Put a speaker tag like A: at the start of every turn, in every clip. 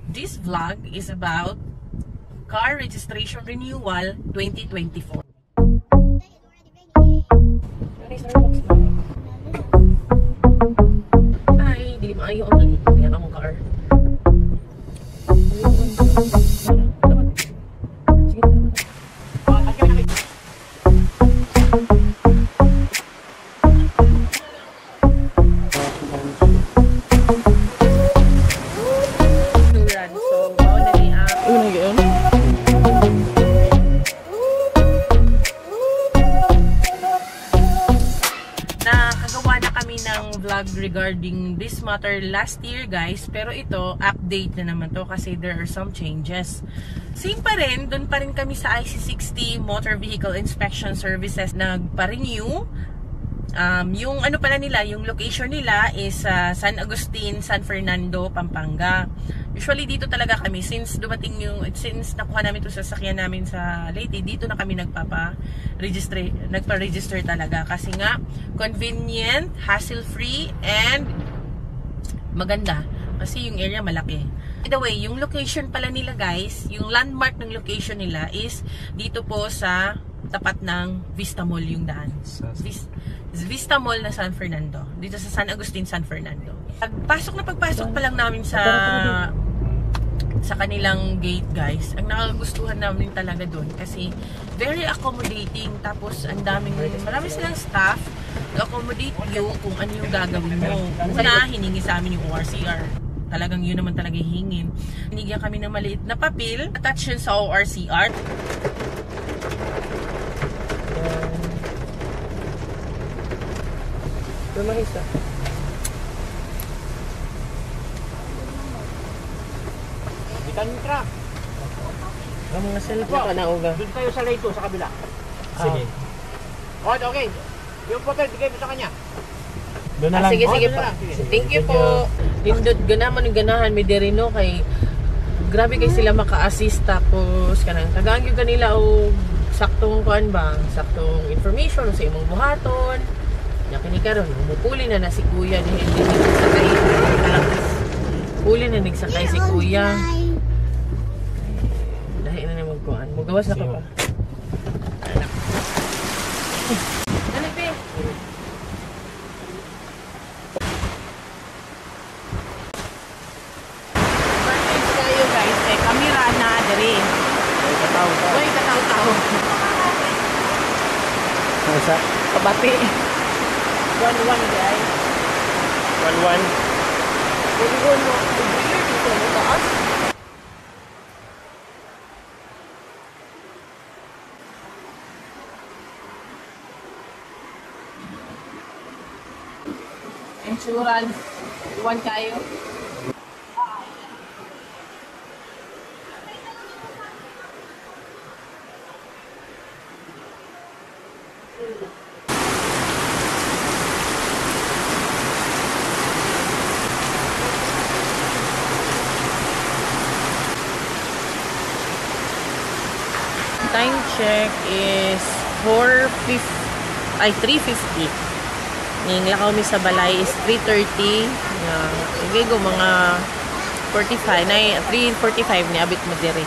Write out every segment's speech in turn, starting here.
A: This vlog is about car registration renewal 2024. Ay, di maayo ang galit. Yan ang car. Nakagawa na kami ng vlog regarding this matter last year, guys, pero ito update na naman to kasi there are some changes. Same pa rin, doon pa rin kami sa IC60 Motor Vehicle Inspection Services nagpa-renew. Yung ano pala nila, yung location nila is San Agustin, San Fernando, Pampanga. Usually dito talaga kami since nakuha namin to sa sasakyan namin sa Leyte, dito na kami nagpa-register talaga kasi nga convenient, hassle-free and maganda kasi yung area malaki. By the way, yung location pala nila, guys, yung landmark ng location nila is dito po sa tapat ng Vista Mall yung daan. Vista Mall na San Fernando. Dito sa San Agustin, San Fernando. Pagpasok pa lang namin sa kanilang gate, guys. Ang nakagustuhan namin talaga doon kasi very accommodating. Tapos marami silang staff to accommodate you kung ano yung gagawin mo. Una, hiningi sa amin yung ORCR. Talagang yun naman talaga hihingin. Hinigyan kami ng maliit na papel. Attach yun sa ORCR. Lumahisa.
B: Bitan yung truck.
A: Ang mga cellphone pa na uga.
B: Doon tayo sa Leyte, sa kabila. Sige. Okay. Yung photo, bigay mo sa kanya.
A: Doon na lang. Sige pa. Thank you po. Lindot, ganaman yung ganahan. May derino kay grabe kay sila maka-assist. Tapos tagaan yung kanila o saktong kuan ba? Saktong information sa imong buhaton. Yakini karon, umupuli na si Kuya hindi nagsakay. Puli na nagsakay si Kuya. Dahil na magkuan. Magawas na ka pa. Ano pe? Advantage tayo, guys. Kamera na diri. Oy, kataw-taw.
B: Ano sa?
A: Kabati. 1-1, guys.
B: 1-1.
A: Puli-puli mo. Puli-puli dito mo taas. Insurance. Iwan kayo. Time check is 3:50. Ning lakaw mi sa balay is 3:30. Sige go mga 45 na 3:45 ni abit mo dire.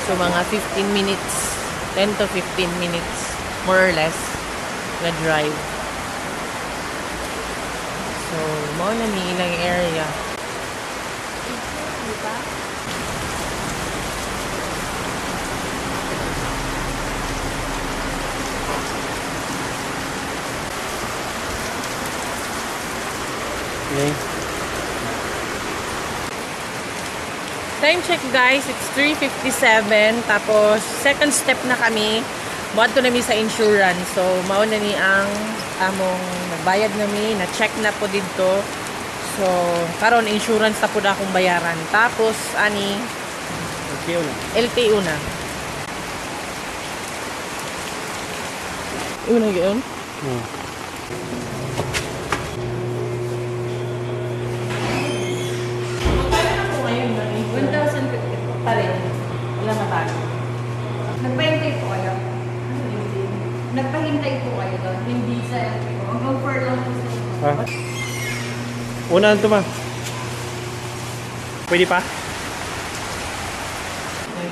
A: So mga 15 minutes, 10 to 15 minutes more or less na drive. So mao na mi ilang area. Diba?
B: Okay.
A: Time check, guys, it's 3:57. Tapos second step na kami. Buhat ko nami sa insurance. So mao na ni ang among nagbayad nami, na check na po dito. So karon insurance na po na akong bayaran. Tapos ani LTO na. Una gyud. Pa rin. Wala na tayo.
C: Nagpahintay po kayo. Nagpahintay po kayo doon. Hindi sa LTO. Hanggang for long po sa
B: Una ito ma. Pwede pa?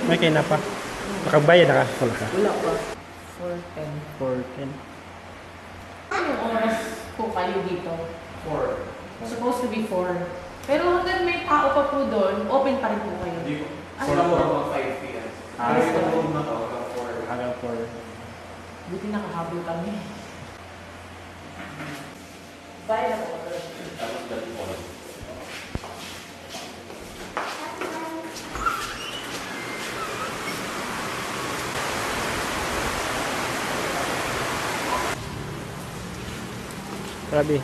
D: May kayo na pa. Nakagbayad na ka? Wala ka?
A: Wala pa. 4:10.
D: 4:10.
A: Anong oras po kayo dito? 4. Supposed to be 4. Pero hanggang may tao pa po doon, open pa rin po kayo.
E: Hindi ko. Wala mo hanggang 5 p.m. Itong room na to hanggang 4.
D: Hanggang 4.
A: Buti nakahabol kami. Bye na po.
E: Tapos dali mo.
D: Grabe.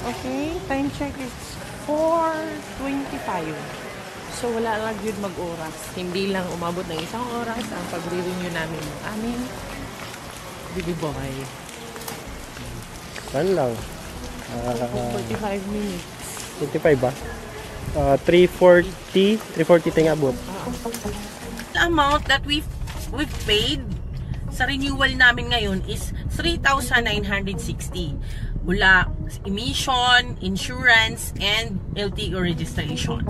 A: Okay, time check is 4:25. So wala lang yun mag-oras. Hindi lang umabot ng isang oras ang pag-renew namin ng aming Bibi Boy.
D: Saan lang?
A: 45 minutes.
D: 25 ba? 340 tayo abot.
A: The amount that we've paid sa renewal namin ngayon is 3,960. Mula emission, insurance, and LTO registration.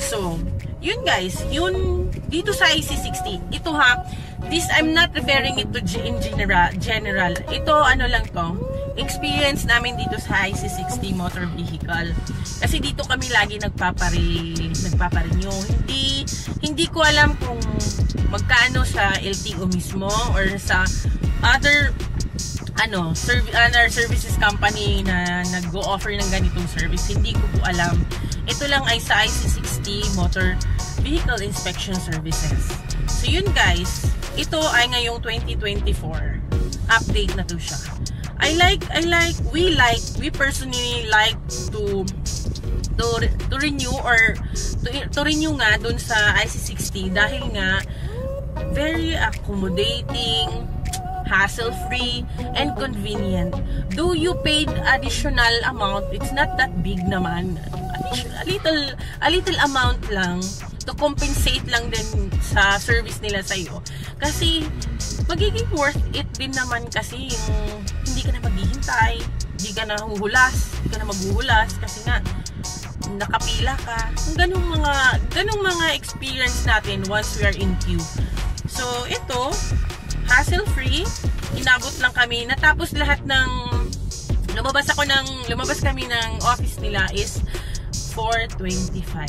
A: So, yun guys, yun dito sa IC60. Ito ha, this I'm not referring it to in general. Ito ano lang to, experience namin dito sa IC60 motor vehicle. Kasi dito kami lagi nagpaparenew. Hindi ko alam kung magkano sa LTO mismo or sa other services company na nag-o-offer ng ganitong service. Hindi ko po alam. Ito lang ay sa IC60 Motor Vehicle Inspection Services. So yun guys, ito ay ngayong 2024. Update na to siya. We personally like to renew or to renew nga dun sa IC60 dahil nga very accommodating, hassle-free, and convenient. Though you paid additional amount, it's not that big naman. A little amount lang to compensate lang din sa service nila sa iyo. Kasi magiging worth it din naman kasi yung hindi ka na maghihintay, hindi ka na maghuhulas kasi nga nakapila ka. Ganung mga experience natin once we are in queue. So ito, hassle-free, inabot lang kami. Natapos lahat ng lumabas kami ng office nila is 4:25.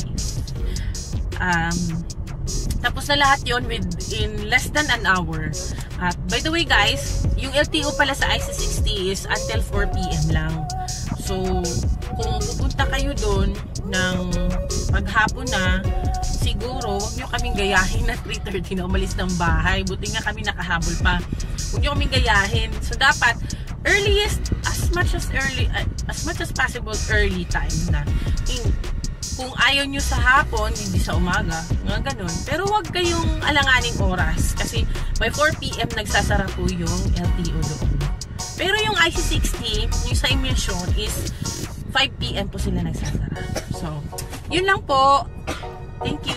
A: Tapos na lahat yon within less than an hour. At by the way guys, yung LTO pala sa IC60 is until 4 PM lang. So kung pupunta kayo doon ng maghapon na, siguro huwag nyo kaming gayahin na 3:30 na umalis ng bahay. Buti nga kami nakahabol pa. Huwag nyo kaming gayahin. So dapat earliest, as much as possible, early time na. Kung ayaw nyo sa hapon, hindi sa umaga, nga ganun. Pero huwag kayong alanganing oras kasi by 4 PM nagsasara po yung LTO doon. Pero yung IC60, yung sa emission is 5 PM po sila nagsasara. So, yun lang po. Thank you.